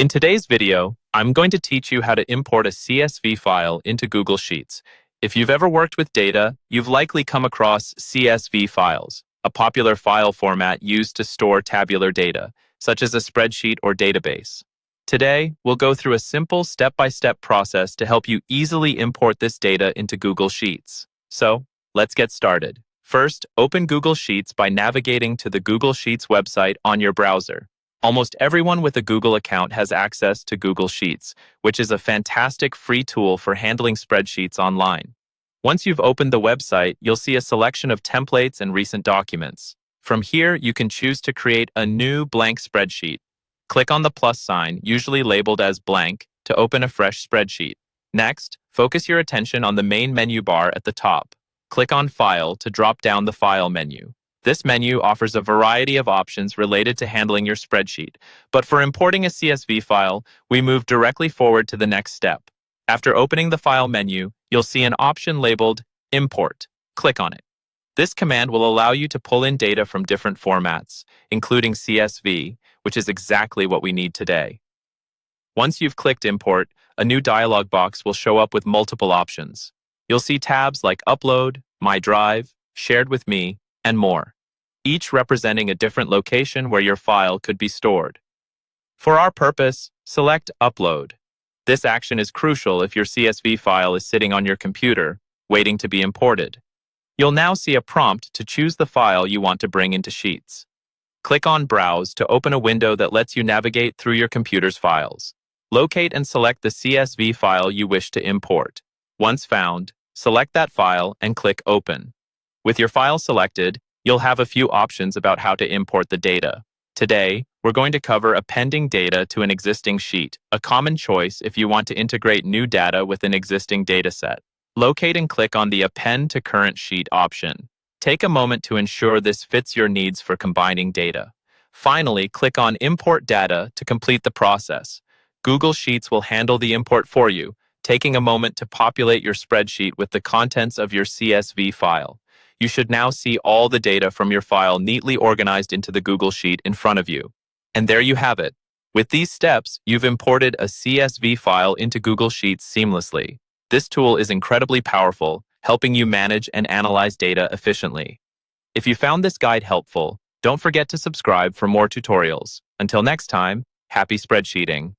In today's video, I'm going to teach you how to import a CSV file into Google Sheets. If you've ever worked with data, you've likely come across CSV files, a popular file format used to store tabular data, such as a spreadsheet or database. Today, we'll go through a simple step-by-step process to help you easily import this data into Google Sheets. So, let's get started. First, open Google Sheets by navigating to the Google Sheets website on your browser. Almost everyone with a Google account has access to Google Sheets, which is a fantastic free tool for handling spreadsheets online. Once you've opened the website, you'll see a selection of templates and recent documents. From here, you can choose to create a new blank spreadsheet. Click on the plus sign, usually labeled as blank, to open a fresh spreadsheet. Next, focus your attention on the main menu bar at the top. Click on File to drop down the File menu. This menu offers a variety of options related to handling your spreadsheet, but for importing a CSV file, we move directly forward to the next step. After opening the File menu, you'll see an option labeled Import. Click on it. This command will allow you to pull in data from different formats, including CSV, which is exactly what we need today. Once you've clicked Import, a new dialog box will show up with multiple options. You'll see tabs like Upload, My Drive, Shared with Me, and more, each representing a different location where your file could be stored. For our purpose, select Upload. This action is crucial if your CSV file is sitting on your computer, waiting to be imported. You'll now see a prompt to choose the file you want to bring into Sheets. Click on Browse to open a window that lets you navigate through your computer's files. Locate and select the CSV file you wish to import. Once found, select that file and click Open. With your file selected, you'll have a few options about how to import the data. Today, we're going to cover appending data to an existing sheet, a common choice if you want to integrate new data with an existing dataset. Locate and click on the Append to Current Sheet option. Take a moment to ensure this fits your needs for combining data. Finally, click on Import Data to complete the process. Google Sheets will handle the import for you, taking a moment to populate your spreadsheet with the contents of your CSV file. You should now see all the data from your file neatly organized into the Google Sheet in front of you. And there you have it. With these steps, you've imported a CSV file into Google Sheets seamlessly. This tool is incredibly powerful, helping you manage and analyze data efficiently. If you found this guide helpful, don't forget to subscribe for more tutorials. Until next time, happy spreadsheeting.